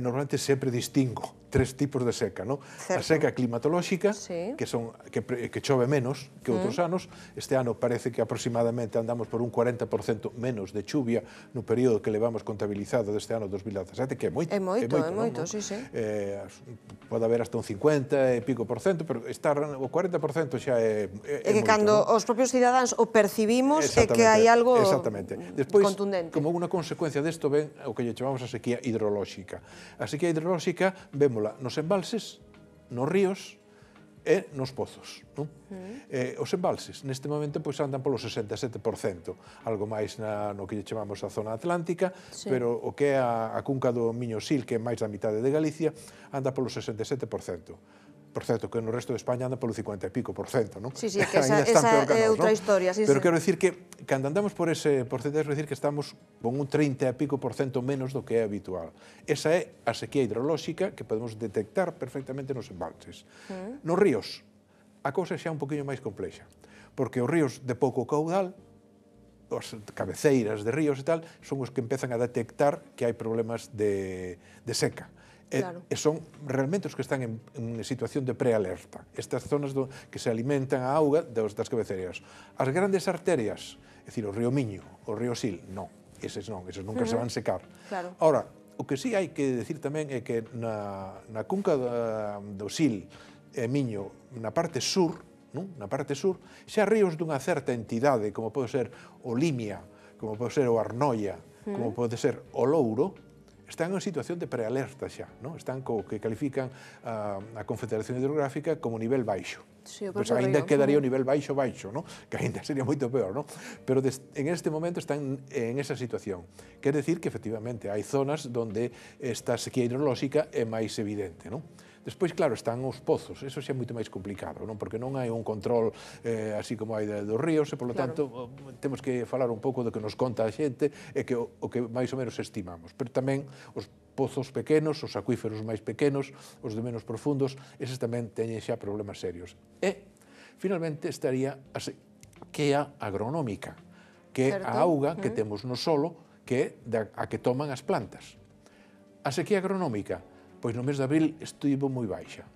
normalmente sempre distingo 3 tipos de seca, non? A seca climatolóxica, que chove menos que outros anos. Este ano parece que aproximadamente andamos por un 40% menos de chuvia no período que levamos contabilizado deste ano 2017, que é moito. É moito, sí. Pode haber hasta un 50 e pico por cento, pero o 40% xa é moito. É que cando os propios cidadáns o percibimos é que hai algo contundente. Despois, como unha consecuencia desto, ven o que lle chamamos a sequía hidrolóxica. A sequía hidrolóxica vémola nos embalses, nos ríos e nos pozos. Os embalses, neste momento, andan polo 67%, algo máis no que lle chamamos a zona atlántica, pero o que é a cunca do Miño-Sil, que é máis da mitade de Galicia, anda polo 67%. Por certo, que no resto de España anda polo 50 e pico por cento, non? Sí, que esa é outra historia, sí. Pero quero dicir que, cando andamos por ese porcentaje, quero dicir que estamos con un 30 e pico por cento menos do que é habitual. Esa é a sequía hidrolóxica que podemos detectar perfectamente nos embalses. Nos ríos, a cousa xa é un poquinho máis complexa, porque os ríos de pouco caudal, as cabeceiras de ríos e tal, son os que empezan a detectar que hai problemas de seca. E son realmente os que están en situación de prealerta. Estas zonas que se alimentan a auga das cabeceiras. As grandes arterias, é dicir, o río Miño, o río Sil, non. Eses nunca se van secar. Ahora, o que sí hai que decir tamén é que na cunca do Sil e Miño, na parte sur, xa ríos dunha certa entidade, como pode ser o Limia, como pode ser o Arnoia, como pode ser o Louro, están en situación de prealerta xa, están co que califican a Confederación Hidrográfica como nivel baixo. Pois ainda quedaría o nivel baixo, que ainda sería moito peor, pero en este momento están en esa situación. Quer decir que, efectivamente, hai zonas onde esta sequía hidrolóxica é máis evidente, Despois, claro, están os pozos, eso xa é moito máis complicado, porque non hai un control así como hai dos ríos, e, polo tanto, temos que falar un pouco do que nos conta a xente e que o que máis ou menos estimamos. Pero tamén os pozos pequenos, os acuíferos máis pequenos, os de menos profundos, eses tamén teñen xa problemas serios. E, finalmente, estaría a sequía agronómica, que é a auga que temos no solo, que é a que toman as plantas. A sequía agronómica, pois no mes de abril estivo moi baixa.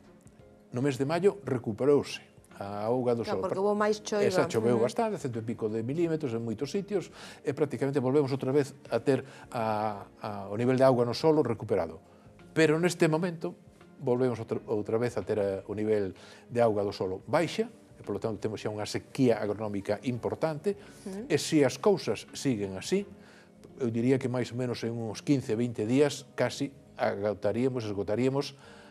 No mes de maio recuperouse a auga do solo. Porque houve máis choiva. Esa choveu bastante, 100 e pico de milímetros en moitos sitios, e prácticamente volvemos outra vez a ter o nivel de auga no solo recuperado. Pero neste momento volvemos outra vez a ter o nivel de auga do solo baixa, e polo tanto temos xa unha sequía agronómica importante, e se as cousas siguen así, eu diría que máis ou menos en uns 15-20 días casi esgotaríamos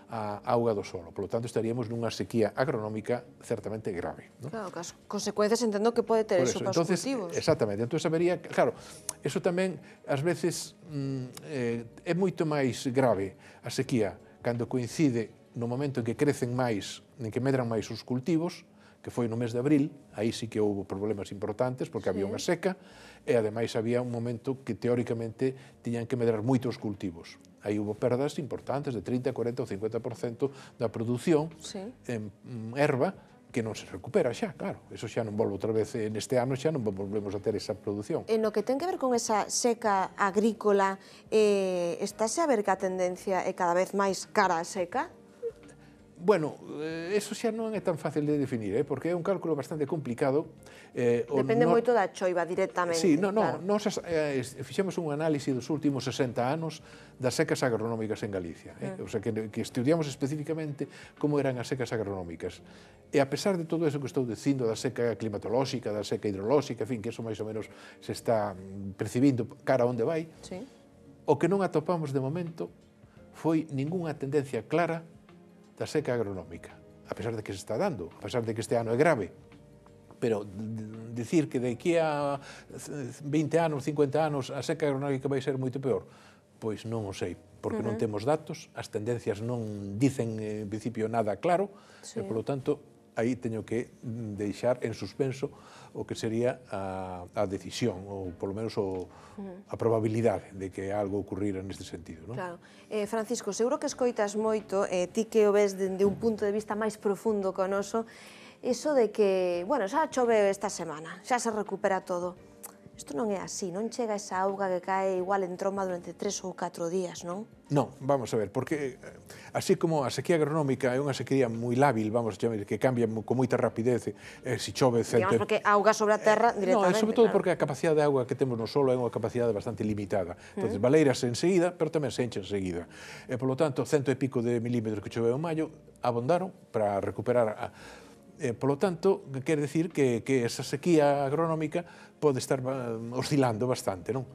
a auga do solo. Por lo tanto, estaríamos nunha sequía agronómica certamente grave. Claro, que as consecuencias entendo que pode ter eso para os cultivos. Exactamente. Entón, habería, claro, eso tamén, ás veces, é moito máis grave a sequía cando coincide no momento en que crecen máis, en que medran máis os cultivos, que foi no mes de abril, aí sí que houve problemas importantes, porque había unha seca, e ademais había un momento que teóricamente tiñan que medrar moitos cultivos. Aí houve perdas importantes de 30, 40 ou 50% da produción en erva que non se recupera xa, claro. Eso xa non volve outra vez neste ano, xa non volvemos a ter esa produción. En o que ten que ver con esa seca agrícola, estáse a ver que a tendencia é cada vez máis cara a seca? Bueno, eso xa non é tan fácil de definir, porque é un cálculo bastante complicado. Depende moito da choiva directamente. Sí, nos fixemos un análise dos últimos 60 anos das secas agronómicas en Galicia. O sea, que estudiamos especificamente como eran as secas agronómicas. E a pesar de todo eso que estou dicindo da seca climatolóxica, da seca hidrolóxica, en fin, que eso máis ou menos se está percibindo cara a onde vai, o que non atopamos de momento foi ningunha tendencia clara da seca agronómica, a pesar de que se está dando, a pesar de que este ano é grave. Pero dicir que de aquí a 20 anos, 50 anos, a seca agronómica vai ser moito peor, pois non o sei, porque non temos datos, as tendencias non dicen, en principio, nada claro, e, polo tanto, aí teño que deixar en suspenso o que sería a decisión, ou polo menos a probabilidade de que algo ocurrira neste sentido. Claro. Francisco, seguro que escoitas moito, ti que o ves dende un punto de vista máis profundo que o noso, iso de que, bueno, xa chove esta semana, xa se recupera todo. Isto non é así, non chega esa auga que cae igual en tromba durante 3 ou 4 días, non? Non, vamos a ver, porque así como a sequía agronómica é unha sequía moi lábil, vamos a chamar, que cambia con moita rapidez, se chove... Digamos, porque auga sobre a terra directamente. Non, sobre todo porque a capacidade de auga que temos no solo é unha capacidade bastante limitada. Entón, baleiras enseguida, pero tamén se enche enseguida. E, polo tanto, 100 e pico de milímetros que choveu en maio abondaron para recuperar polo tanto, quer decir que esa sequía agronómica pode estar oscilando bastante, non?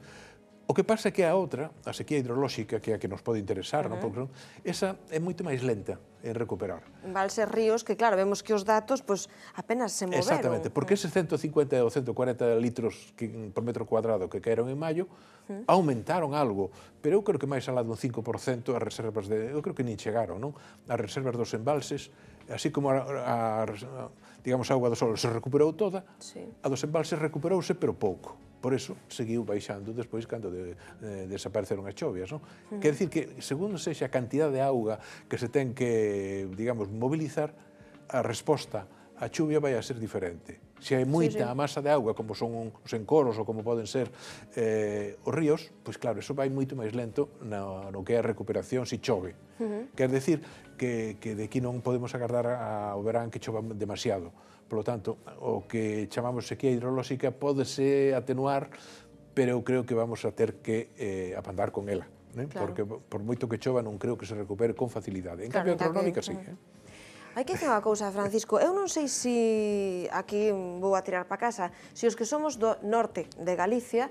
O que pasa é que a outra, a sequía hidrolóxica, que é a que nos pode interesar, non? Porque esa é moito máis lenta en recuperar. Embalses, ríos, que claro, vemos que os datos apenas se moveron. Exactamente, porque eses 150 ou 140 litros por metro cuadrado que caeron en maio aumentaron algo, pero eu creo que máis alá dun 5% as reservas eu creo que nin chegaron, non? As reservas dos embalses, así como digamos, a auga do solo se recuperou toda, a dos embalses recuperouse, pero pouco. Por eso, seguiu baixando despois cando desapareceron as chovias, non? Quer dicir que, segundo sexa a cantidad de auga que se ten que, digamos, mobilizar, a resposta á chuvia vai a ser diferente. Se hai moita masa de auga, como son os encoros ou como poden ser os ríos, pois claro, eso vai moito máis lento no que é a recuperación se chove. Quer decir que de aquí non podemos agardar ao verán que chova demasiado. Por lo tanto, o que chamamos sequía hidrolóxica pódese atenuar, pero eu creo que vamos a ter que apandar con ela, porque por moito que chova non creo que se recupere con facilidade. En cambio, a agronómica sí. Hai que dicir unha cousa, Francisco, eu non sei se aquí vou a tirar para casa, se os que somos do norte de Galicia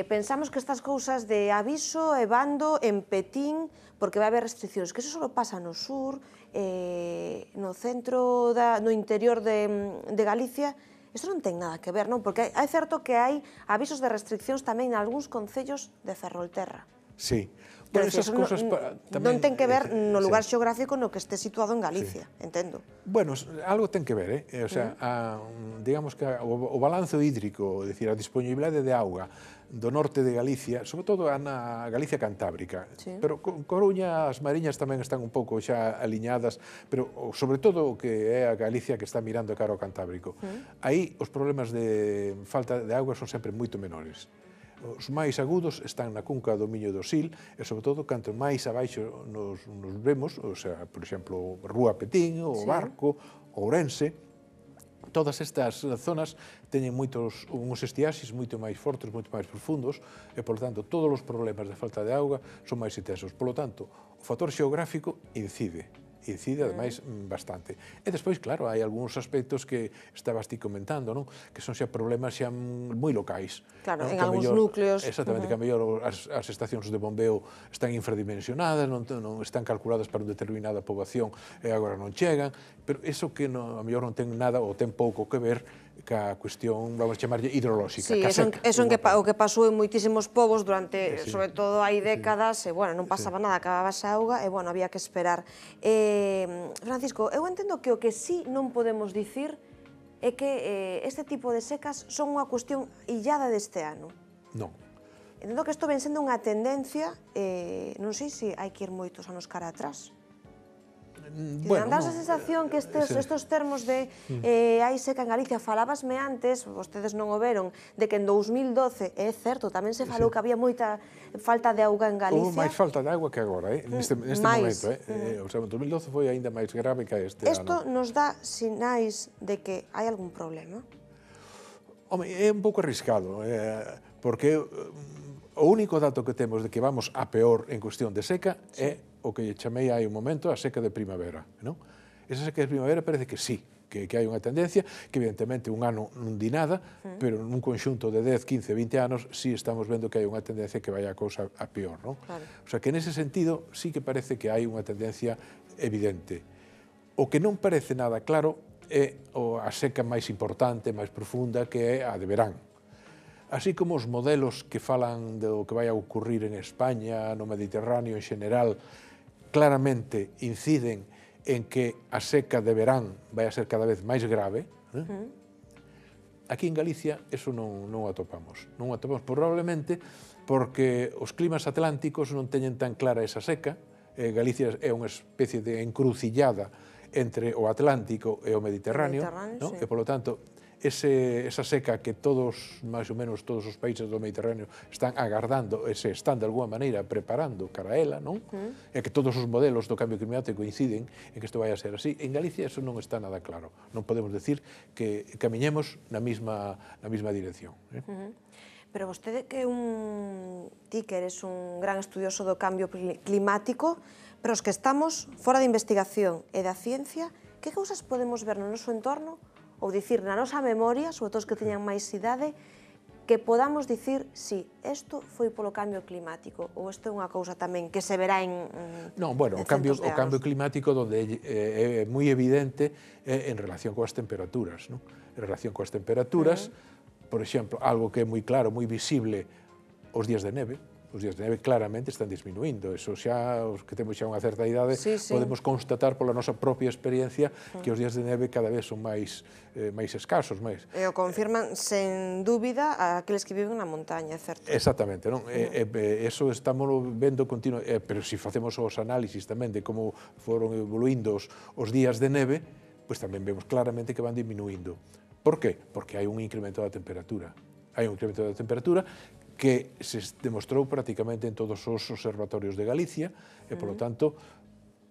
pensamos que estas cousas de aviso e bando en Petín, porque vai haber restriccións, que eso só pasa no sur, no centro, no interior de Galicia, isto non ten nada que ver, non? Porque é certo que hai avisos de restriccións tamén en algúns concellos de Ferrolterra. Sí. Pero non ten que ver no lugar xeográfico no que este situado en Galicia, entendo. Bueno, algo ten que ver, o sea, digamos que o balanzo hídrico, é dicir, a disponibilidade de auga do norte de Galicia, sobre todo na Galicia cantábrica, pero Coruña, as Mariñas tamén están un pouco xa aliñadas, pero sobre todo o que é a Galicia que está mirando cara ao Cantábrico. Aí os problemas de falta de auga son sempre moito menores. Os máis agudos están na cunca do Miño do Sil e, sobre todo, canto máis abaixo nos vemos, o sea, por exemplo, Rúa Petín, o Barco, o Ourense, todas estas zonas teñen uns estiaxes moito máis fortes, moito máis profundos, e, por tanto, todos os problemas de falta de auga son máis intensos. Por lo tanto, o factor xeográfico incide, ademais, bastante. E despois, claro, hai algúns aspectos que estabas ti comentando, non? Que son xa problemas xa moi locais. Claro, en algúns núcleos. Exactamente, que a mellor as estacións de bombeo están infradimensionadas, non están calculadas para unha determinada poboación e agora non chegan, pero eso que a mellor non ten nada ou ten pouco que ver ca cuestión, vamos a chamarlle, hidrolóxica. Sí, eso o que pasou en moitísimos povos durante, sobre todo hai décadas, e, bueno, non pasaba nada, acababa esa auga, e, bueno, había que esperar. Francisco, eu entendo que o que sí non podemos dicir é que este tipo de secas son unha cuestión illada deste ano. Non. Entendo que isto ven sendo unha tendencia, non sei se hai que ir moitos anos cara atrás. Dá esa sensación que estes termos de hai seca en Galicia, falabasme antes, vostedes non o veron, de que en 2012, é certo, tamén se falou que había moita falta de auga en Galicia. Houve máis falta de agua que agora, neste momento. O sea, en 2012 foi aínda máis grave que este ano. Isto nos dá sinais de que hai algún problema? Home, é un pouco arriscado, porque o único dato que temos de que vamos a peor en cuestión de seca é o que chamei hai un momento a seca de primavera. Esa seca de primavera parece que sí, que hai unha tendencia, que evidentemente un ano non di nada, pero nun conxunto de 10, 15, 20 anos sí estamos vendo que hai unha tendencia que vai a cousa a peor. O sea, que nese sentido sí que parece que hai unha tendencia evidente. O que non parece nada claro é a seca máis importante, máis profunda, que é a de verán. Así como os modelos que falan do que vai a ocurrir en España, no Mediterráneo en xeral, claramente inciden en que a seca de verán vai a ser cada vez máis grave. Aquí en Galicia eso non o atopamos. Non o atopamos probablemente porque os climas atlánticos non teñen tan clara esa seca. Galicia é unha especie de encrucillada entre o Atlántico e o Mediterráneo, e, polo tanto, esa seca que todos, máis ou menos todos os países do Mediterráneo están agardando e se están de alguma maneira preparando cara a ela, e que todos os modelos do cambio climático coinciden en que isto vai a ser así. En Galicia eso non está nada claro. Non podemos decir que camiñemos na mesma dirección. Pero vostede que ti que eres un gran estudioso do cambio climático, pero os que estamos fora de investigación e da ciencia, que cousas podemos ver no noso entorno ou dicir na nosa memoria, sobre todo os que teñan máis idade, que podamos dicir, sí, isto foi polo cambio climático, ou isto é unha cousa tamén que se verá en Non, bueno, o cambio climático donde é moi evidente en relación coas temperaturas. En relación coas temperaturas, por exemplo, algo que é moi claro, moi visible, os días de neve. Os días de neve claramente están disminuindo. Eso xa, os que temos xa unha certa idade, podemos constatar pola nosa propia experiencia que os días de neve cada vez son máis escasos. E o confirman, sen dúbida, aqueles que viven na montaña, certo? Exactamente, non? Eso estamos vendo continuo, pero se facemos os análisis tamén de como foron evoluindo os días de neve, pois tamén vemos claramente que van disminuindo. Por qué? Porque hai un incremento da temperatura. Hai un incremento da temperatura que se demostrou prácticamente en todos os observatorios de Galicia, e, polo tanto,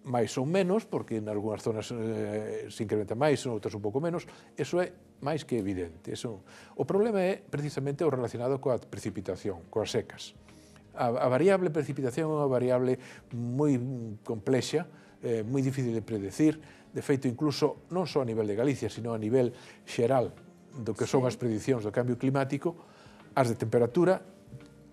máis ou menos, porque en algunhas zonas se incrementa máis, en outras un pouco menos, eso é máis que evidente. O problema é, precisamente, o relacionado coa precipitación, coas secas. A variable precipitación é unha variable moi complexa, moi difícil de predecir. De feito, incluso, non só a nivel de Galicia, sino a nivel xeral do que son as predicións do cambio climático, as de temperatura,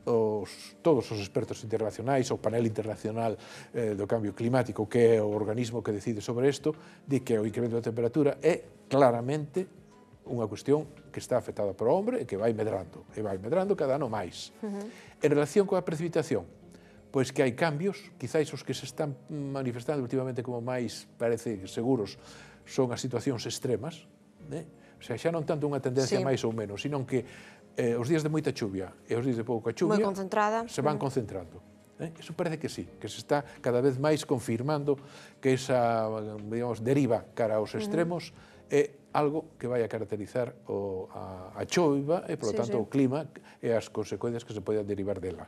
todos os expertos internacionais, o panel internacional do cambio climático, que é o organismo que decide sobre isto, di que o incremento da temperatura é claramente unha cuestión que está afectada por o hombre e que vai medrando cada ano máis. En relación coa precipitación, pois que hai cambios, quizáis os que se están manifestando últimamente como máis parece seguros son as situacións extremas, o sea, xa non tanto unha tendencia máis ou menos, sino que os días de moita chuvia e os días de pouca chuvia se van concentrando. Iso parece que sí, que se está cada vez máis confirmando que esa, digamos, deriva cara aos extremos é algo que vai a caracterizar a choiva e, polo tanto, o clima e as consecuencias que se poden derivar dela.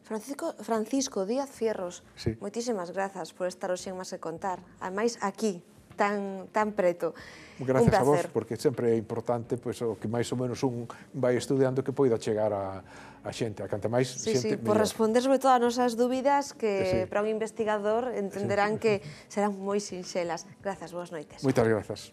Francisco Díaz Fierros, moitísimas grazas por estar hoxe en Más que Contar, ademais aquí, tan preto. Gracias a vos, porque sempre é importante o que máis ou menos un vai estudiando que poida chegar a xente, a canta máis xente mellor. Por responder sobre todo a nosas dúbidas que para un investigador entenderán que serán moi sinxelas. Grazas, boas noites. Moitas grazas.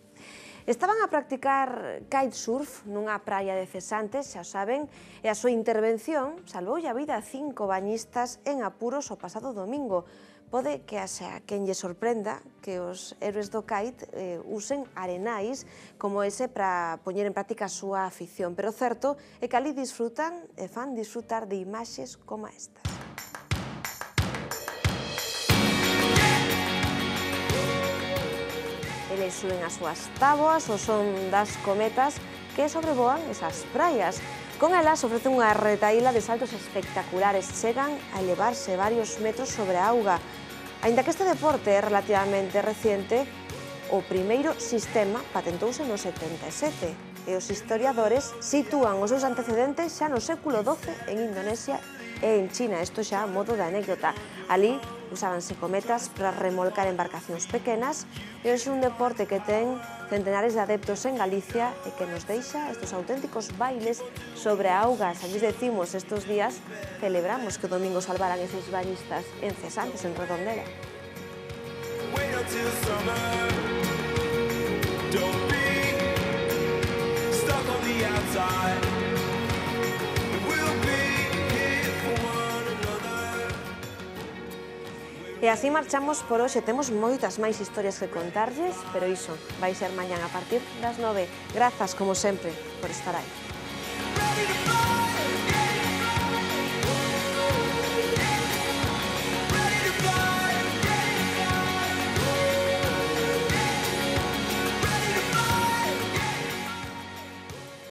Estaban a practicar kitesurf nunha praia de Cesantes, xa saben, e a súa intervención salvoulle a vida a 5 bañistas en apuros o pasado domingo. Pode que haxa quen lle sorprenda que os héroes do kite usen arenais como ese para poñer en práctica a súa afición, pero certo é que ali disfrutan e fan disfrutar de imaxes como estas. Eles suben as súas táboas ou son das cometas que sobrevoan esas praias. Con elas ofrecen unha retaíla de saltos espectaculares, chegan a elevarse varios metros sobre a auga. Aínda que este deporte é relativamente reciente, o primeiro sistema patentouse no 77 e os historiadores sitúan os seus antecedentes xa no século XII en Indonesia e en China. Isto xa a modo de anécdota. Ali usábanse cometas para remolcar embarcacións pequenas e hoxe un deporte que ten centenares de adeptos en Galicia e que nos deixa estes auténticos bailes sobre a auga. Xa lles decimos, estes días celebramos que o domingo salvaran eses bañistas encesantes en Redondela. E así marchamos por hoxe. Temos moitas máis historias que contarlles, pero iso vai ser mañán a partir das 9. Grazas, como sempre, por estar aí.